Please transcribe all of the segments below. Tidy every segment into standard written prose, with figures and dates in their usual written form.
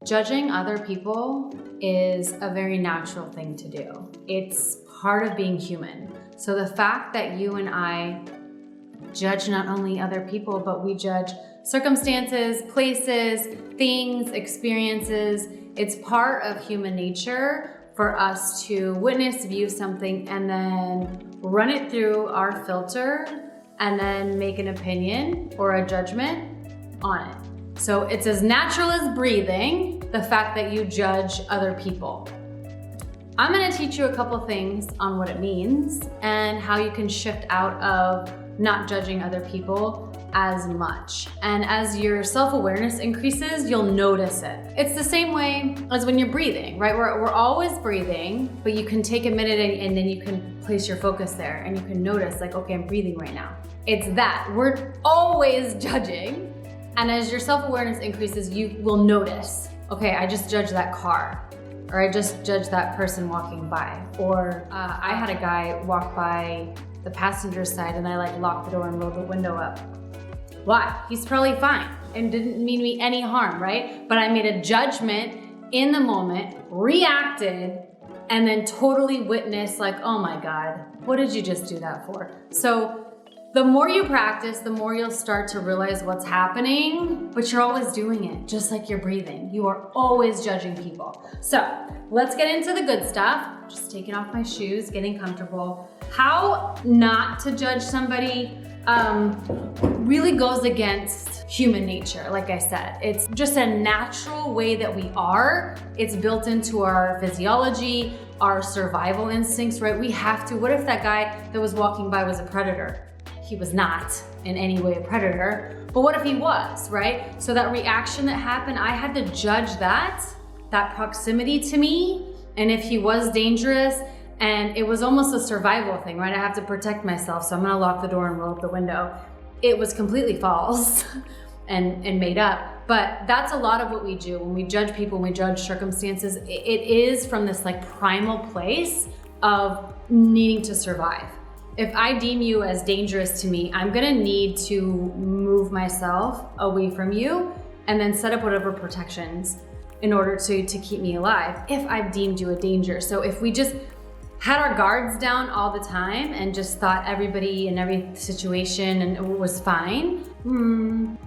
Judging other people is a very natural thing to do. It's part of being human. So the fact that you and I judge not only other people, but we judge circumstances, places, things, experiences, it's part of human nature for us to witness, view something, and then run it through our filter and then make an opinion or a judgment on it. So it's as natural as breathing, the fact that you judge other people. I'm gonna teach you a couple things on what it means and how you can shift out of not judging other people as much. And as your self-awareness increases, you'll notice it. It's the same way as when you're breathing, right? We're always breathing, but you can take a minute and then you can place your focus there and you can notice like, okay, I'm breathing right now. It's that, we're always judging. And as your self-awareness increases, you will notice, okay, I just judged that car, or I just judged that person walking by. Or I had a guy walk by the passenger side and I like locked the door and rolled the window up. Why? He's probably fine and didn't mean me any harm, right? But I made a judgment in the moment, reacted, and then totally witnessed like, oh my God, what did you just do that for? So the more you practice, the more you'll start to realize what's happening, but you're always doing it, just like you're breathing. You are always judging people. So let's get into the good stuff. Just taking off my shoes, getting comfortable. How not to judge somebody really goes against human nature. Like I said, it's just a natural way that we are. It's built into our physiology, our survival instincts, right? We have to. What if that guy that was walking by was a predator? He was not in any way a predator, but what if he was, right? So that reaction that happened, I had to judge that proximity to me, and if he was dangerous, and it was almost a survival thing, right? I have to protect myself, so I'm gonna lock the door and roll up the window. It was completely false and made up, but that's a lot of what we do when we judge people, when we judge circumstances. It is from this like primal place of needing to survive. If I deem you as dangerous to me, I'm gonna need to move myself away from you and then set up whatever protections in order to keep me alive if I've deemed you a danger. So if we just had our guards down all the time and just thought everybody in every situation and it was fine,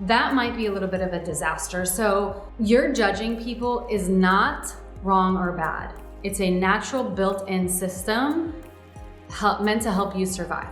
that might be a little bit of a disaster. So your judging people is not wrong or bad. It's a natural built-in system meant to help you survive.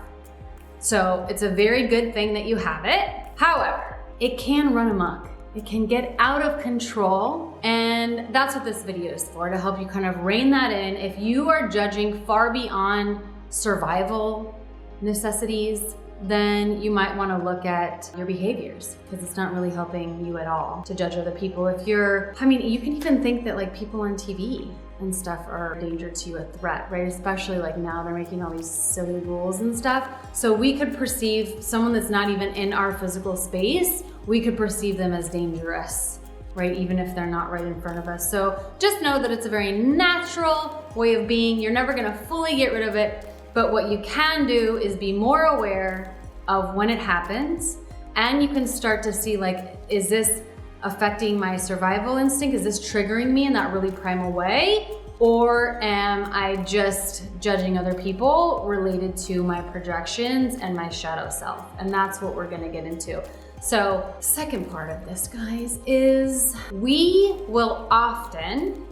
So it's a very good thing that you have it. However, it can run amok. It can get out of control, and that's what this video is for, to help you kind of rein that in. If you are judging far beyond survival necessities, then you might want to look at your behaviors, because it's not really helping you at all to judge other people. If you're, I mean, you can even think that like people on TV and stuff are a danger to you, a threat, right? Especially like now they're making all these silly rules and stuff. So we could perceive someone that's not even in our physical space, we could perceive them as dangerous, right? Even if they're not right in front of us. So just know that it's a very natural way of being. You're never gonna fully get rid of it, but what you can do is be more aware of when it happens, and you can start to see like, is this affecting my survival instinct? Is this triggering me in that really primal way? Or am I just judging other people related to my projections and my shadow self? And that's what we're gonna get into. So, second part of this, guys, is we will often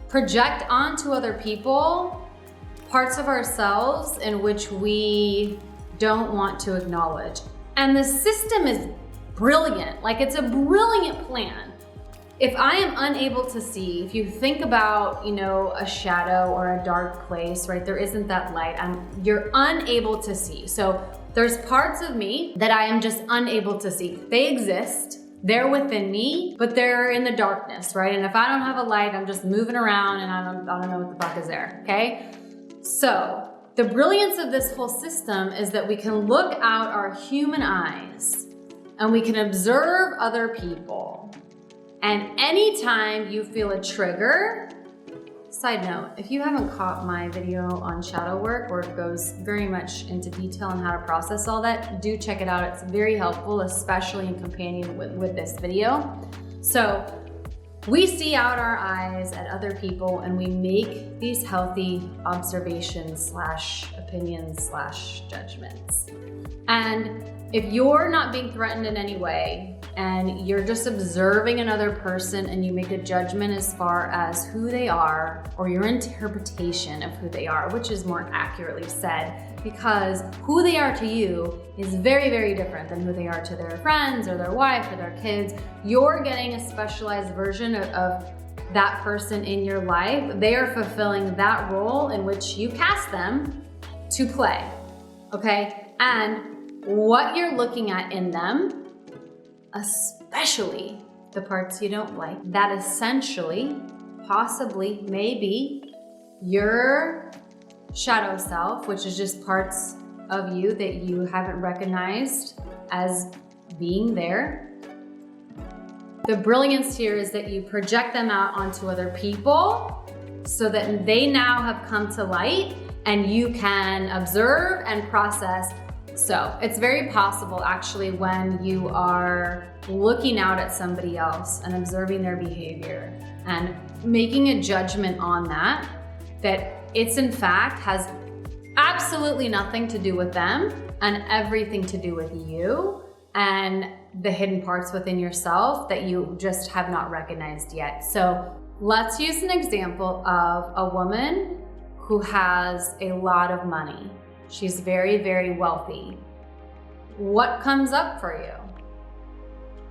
project onto other people parts of ourselves in which we don't want to acknowledge. And the system is brilliant, like it's a brilliant plan. If I am unable to see, if you think about, you know, a shadow or a dark place, right? There isn't that light, you're unable to see. So there's parts of me that I am just unable to see. They exist, they're within me, but they're in the darkness, right? And if I don't have a light, I'm just moving around and I don't know what the fuck is there, okay? So the brilliance of this whole system is that we can look out our human eyes and we can observe other people. And anytime you feel a trigger, side note, if you haven't caught my video on shadow work, where it goes very much into detail on how to process all that, do check it out. It's very helpful, especially in companion with this video. So we see out our eyes at other people and we make these healthy observations / opinions / judgments. And if you're not being threatened in any way and you're just observing another person and you make a judgment as far as who they are or your interpretation of who they are, which is more accurately said, because who they are to you is very, very different than who they are to their friends or their wife or their kids. You're getting a specialized version of that person in your life. They are fulfilling that role in which you cast them to play, okay? And what you're looking at in them, especially the parts you don't like, that essentially, possibly, maybe your shadow self, which is just parts of you that you haven't recognized as being there. The brilliance here is that you project them out onto other people so that they now have come to light and you can observe and process. So it's very possible actually when you are looking out at somebody else and observing their behavior and making a judgment on that it's in fact has absolutely nothing to do with them and everything to do with you and the hidden parts within yourself that you just have not recognized yet. So let's use an example of a woman who has a lot of money. She's very, very wealthy. What comes up for you?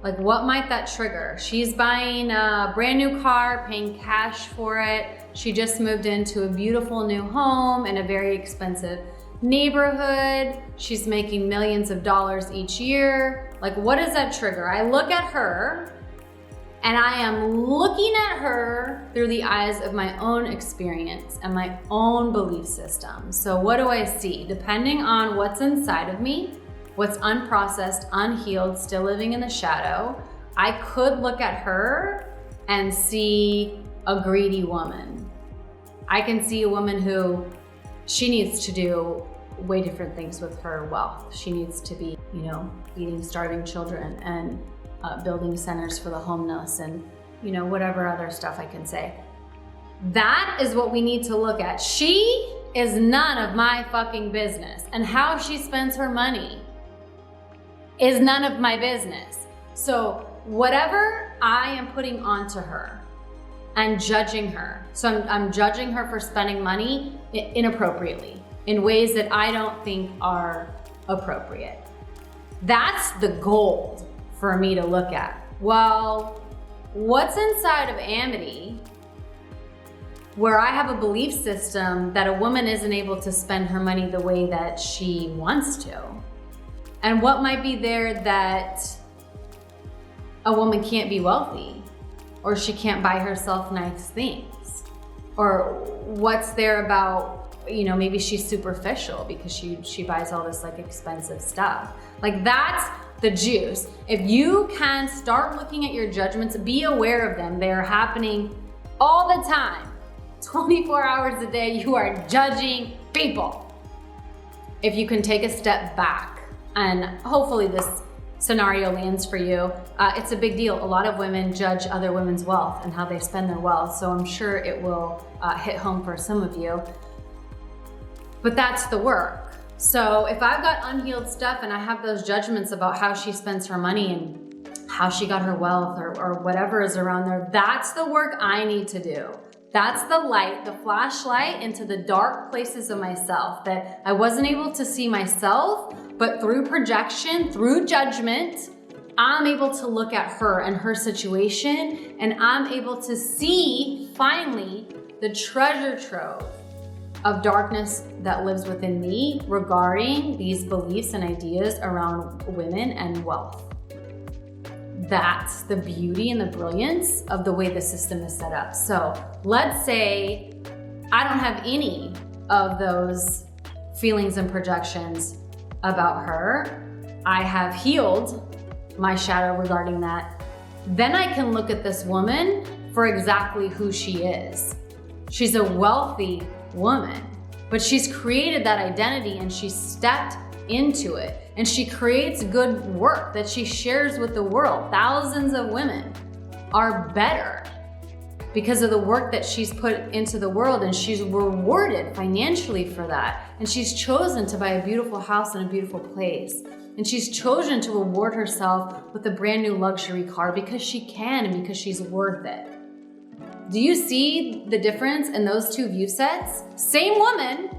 Like, what might that trigger? She's buying a brand new car, paying cash for it. She just moved into a beautiful new home in a very expensive neighborhood. She's making millions of dollars each year. Like, what does that trigger? I look at her and I am looking at her through the eyes of my own experience and my own belief system. So what do I see? Depending on what's inside of me, what's unprocessed, unhealed, still living in the shadow, I could look at her and see a greedy woman. I can see a woman who she needs to do way different things with her wealth. She needs to be, feeding starving children and building centers for the homeless and, whatever other stuff I can say. That is what we need to look at. She is none of my fucking business. And how she spends her money is none of my business. So whatever I am putting onto her and judging her. So I'm judging her for spending money inappropriately in ways that I don't think are appropriate. That's the gold for me to look at. Well, what's inside of Amity where I have a belief system that a woman isn't able to spend her money the way that she wants to? And what might be there that a woman can't be wealthy, or she can't buy herself nice things? Or what's there about, maybe she's superficial because she buys all this like expensive stuff. Like, that's the juice. If you can start looking at your judgments, be aware of them. They are happening all the time. 24 hours a day, you are judging people. If you can take a step back, and hopefully this scenario lands for you, it's a big deal. A lot of women judge other women's wealth and how they spend their wealth, so I'm sure it will hit home for some of you. But that's the work. So if I've got unhealed stuff and I have those judgments about how she spends her money and how she got her wealth or whatever is around there, that's the work I need to do. That's the light, the flashlight into the dark places of myself that I wasn't able to see myself, but through projection, through judgment, I'm able to look at her and her situation, and I'm able to see finally the treasure trove of darkness that lives within me regarding these beliefs and ideas around women and wealth. That's the beauty and the brilliance of the way the system is set up. So let's say I don't have any of those feelings and projections about her. I have healed my shadow regarding that. Then I can look at this woman for exactly who she is. She's a wealthy woman, but she's created that identity and she's stepped into it. And she creates good work that she shares with the world. Thousands of women are better because of the work that she's put into the world, and she's rewarded financially for that. And she's chosen to buy a beautiful house in a beautiful place. And she's chosen to reward herself with a brand new luxury car because she can and because she's worth it. Do you see the difference in those two view sets? Same woman.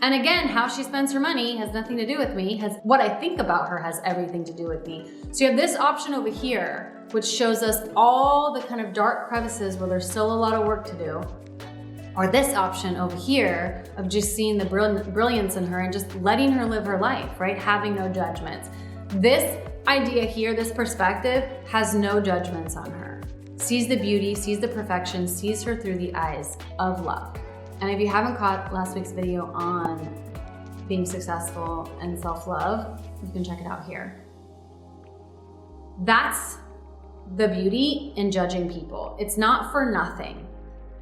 And again, how she spends her money has nothing to do with me. What I think about her has everything to do with me. So you have this option over here, which shows us all the kind of dark crevices where there's still a lot of work to do. Or this option over here of just seeing the brilliance in her and just letting her live her life, right? Having no judgments. This idea here, this perspective, has no judgments on her. Sees the beauty, sees the perfection, sees her through the eyes of love. And if you haven't caught last week's video on being successful and self-love, you can check it out here. That's the beauty in judging people. It's not for nothing.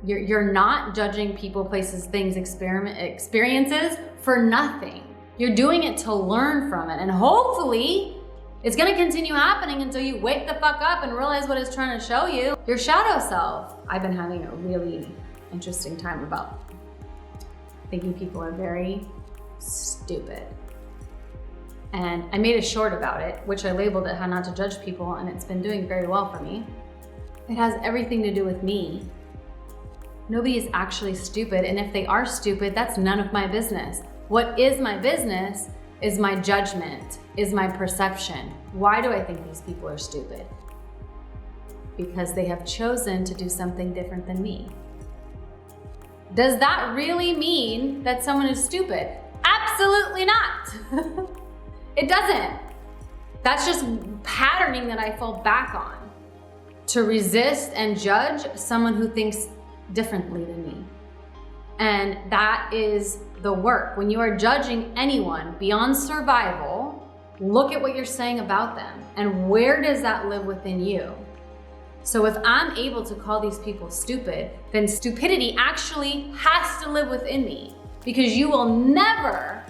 You're not judging people, places, things, experiences for nothing. You're doing it to learn from it. And hopefully, it's gonna continue happening until you wake the fuck up and realize what it's trying to show you. Your shadow self. I've been having a really interesting time about thinking people are very stupid. And I made a short about it, which I labeled it How Not to Judge People, and it's been doing very well for me. It has everything to do with me. Nobody is actually stupid, and if they are stupid, that's none of my business. What is my business is my judgment, is my perception. Why do I think these people are stupid? Because they have chosen to do something different than me. Does that really mean that someone is stupid? Absolutely not. It doesn't. That's just patterning that I fall back on to resist and judge someone who thinks differently than me. And that is the work. When you are judging anyone beyond survival, look at what you're saying about them and where does that live within you? So if I'm able to call these people stupid, then stupidity actually has to live within me, because you will never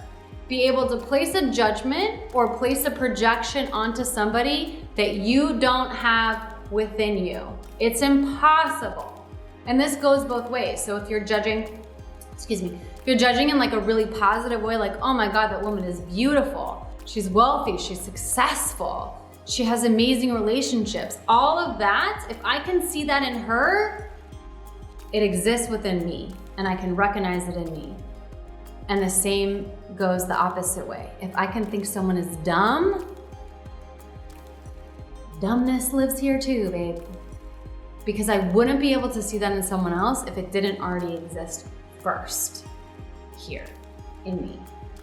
be able to place a judgment or place a projection onto somebody that you don't have within you. It's impossible. And this goes both ways. So if you're judging, if you're judging in like a really positive way, like, oh my God, that woman is beautiful. She's wealthy, she's successful. She has amazing relationships. All of that, if I can see that in her, it exists within me and I can recognize it in me. And the same goes the opposite way. If I can think someone is dumb, dumbness lives here too, babe. Because I wouldn't be able to see that in someone else if it didn't already exist first here in me.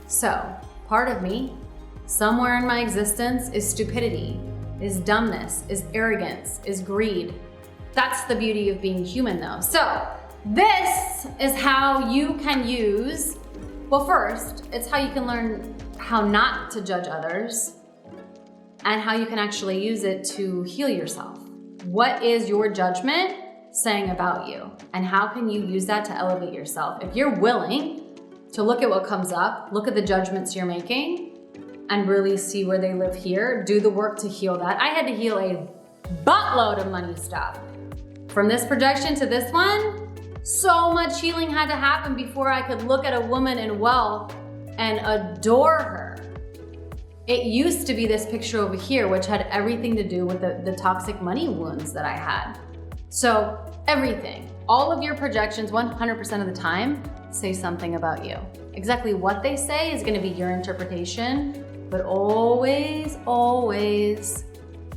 So part of me, somewhere in my existence, is stupidity, is dumbness, is arrogance, is greed. That's the beauty of being human though. So this is how you can use, well, first, it's how you can learn how not to judge others and how you can actually use it to heal yourself. What is your judgment saying about you? And how can you use that to elevate yourself? If you're willing to look at what comes up, look at the judgments you're making, and really see where they live here, do the work to heal that. I had to heal a buttload of money stuff. From this projection to this one, so much healing had to happen before I could look at a woman in wealth and adore her. It used to be this picture over here, which had everything to do with the toxic money wounds that I had. So everything, all of your projections, 100% of the time, say something about you. Exactly what they say is gonna be your interpretation, but always, always,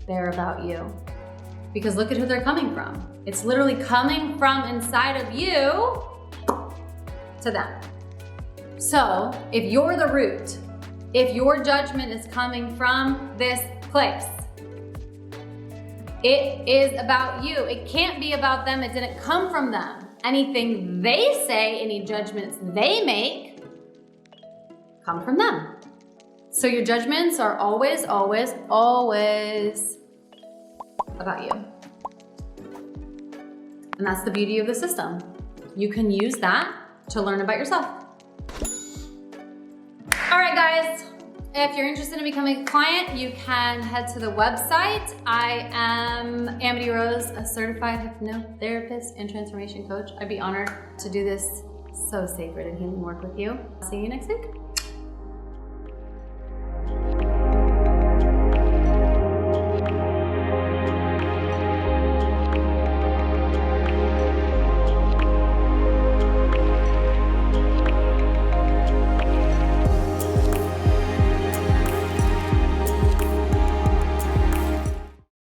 they're about you. Because look at who they're coming from. It's literally coming from inside of you to them. So if you're the root, if your judgment is coming from this place, it is about you. It can't be about them. It didn't come from them. Anything they say, any judgments they make, come from them. So your judgments are always, always, always about you. And that's the beauty of the system. You can use that to learn about yourself. All right, guys. If you're interested in becoming a client, you can head to the website. I am Amity Rose, a certified hypnotherapist and transformation coach. I'd be honored to do this so sacred and healing work with you. See you next week.